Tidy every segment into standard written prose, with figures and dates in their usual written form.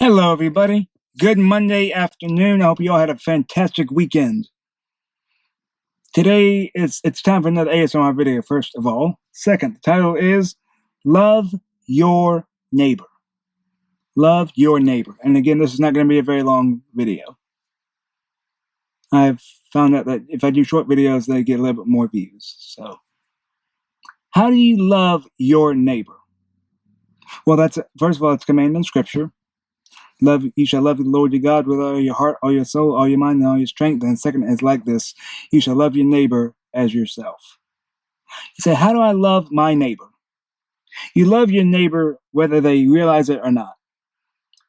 Hello, everybody. Good Monday afternoon. I hope you all had a fantastic weekend. Today, it's time for another ASMR video, first of all. Second, the title is Love Your Neighbor. Love your neighbor. And again, this is not going to be a very long video. I've found out that if I do short videos, they get a little bit more views. So, how do you love your neighbor? Well, first of all, it's commanded in Scripture. You shall love the Lord your God with all your heart, all your soul, all your mind, and all your strength. And second is like this: you shall love your neighbor as yourself. You say, how do I love my neighbor? You love your neighbor whether they realize it or not.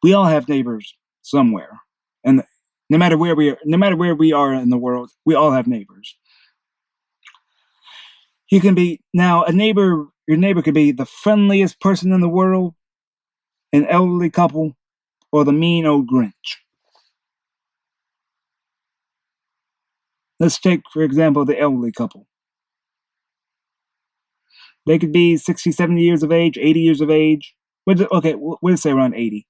We all have neighbors somewhere, and no matter where we are in the world, we all have neighbors. You can be your neighbor could be the friendliest person in the world, an elderly couple, or the mean old Grinch. Let's take, for example, the elderly couple. They could be 60, 70 years of age, 80 years of age. Okay, we'll say around 80.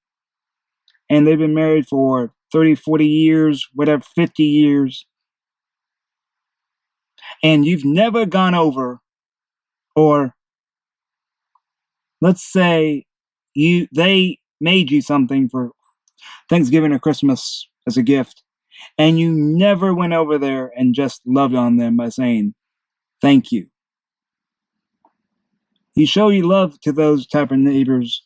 And they've been married for 30, 40 years, whatever, 50 years. And you've never gone over, or let's say they made you something for Thanksgiving or Christmas as a gift, and you never went over there and just loved on them by saying, thank you. You show you love to those type of neighbors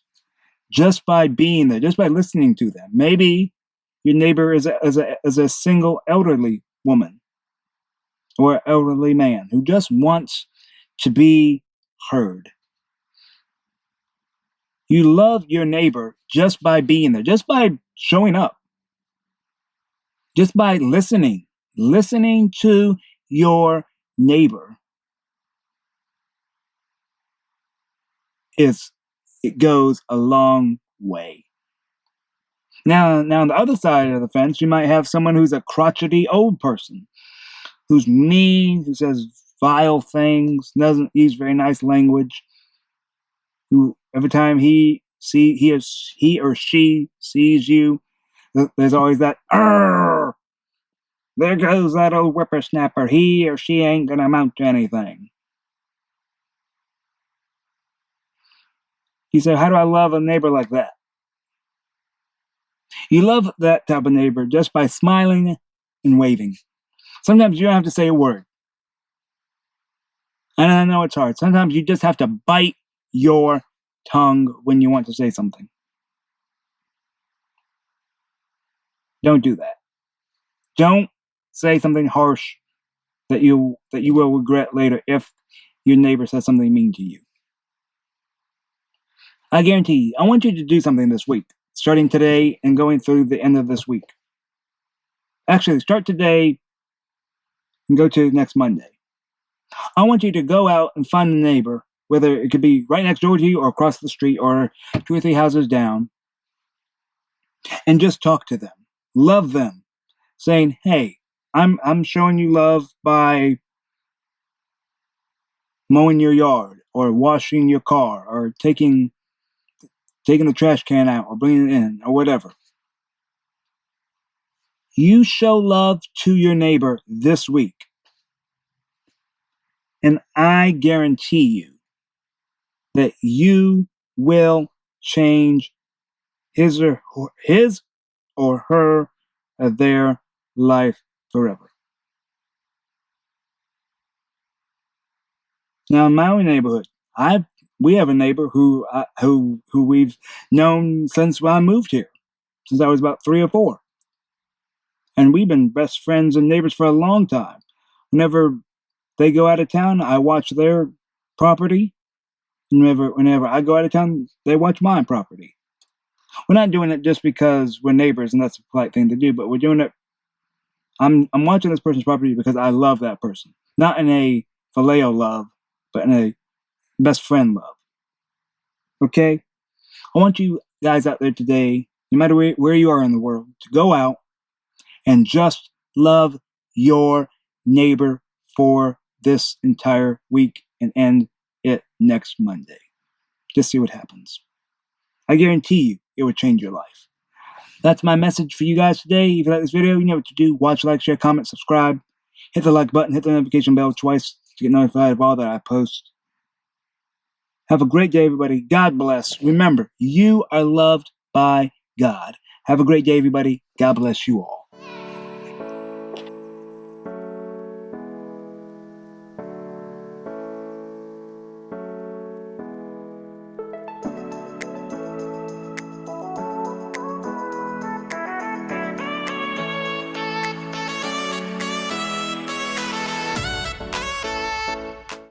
just by being there, just by listening to them. Maybe your neighbor is a single elderly woman or elderly man who just wants to be heard. You love your neighbor just by being there, just by showing up, just by listening to your neighbor. It goes a long way. Now, on the other side of the fence, you might have someone who's a crotchety old person, who's mean, who says vile things, doesn't use very nice language, who every time he or she sees you, there's always that, "Arr! There goes that old whippersnapper. He or she ain't gonna amount to anything." You say, how do I love a neighbor like that? You love that type of neighbor just by smiling and waving. Sometimes you don't have to say a word. And I know it's hard. Sometimes you just have to bite your tongue when you want to say something. Don't do that. Don't say something harsh that you will regret later if your neighbor says something mean to you. I guarantee you, I want you to do something this week, starting today and going through the end of this week. Actually, start today and go to next Monday. I want you to go out and find a neighbor, whether it could be right next door to you or across the street or 2 or 3 houses down, and just talk to them. Love them. Saying, hey, I'm showing you love by mowing your yard or washing your car or taking the trash can out or bringing it in or whatever. You show love to your neighbor this week, and I guarantee you that you will change his or her their life forever. Now, in my own neighborhood, we have a neighbor who we've known since I moved here, since I was about 3 or 4, and we've been best friends and neighbors for a long time. Whenever they go out of town, I watch their property. Whenever I go out of town, they watch my property. We're not doing it just because we're neighbors and that's a polite thing to do, but we're doing it. I'm watching this person's property because I love that person, not in a phileo love, but in a best friend love. Okay? I want you guys out there today, no matter where you are in the world, to go out and just love your neighbor for this entire week and end it next Monday. Just see what happens. I guarantee you it would change your life. That's my message for you guys today. If you like this video, you know what to do. Watch, like, share, comment, subscribe. Hit the like button, hit the notification bell twice to get notified of all that I post. Have a great day, everybody. God bless. Remember, you are loved by God. Have a great day, everybody. God bless you all.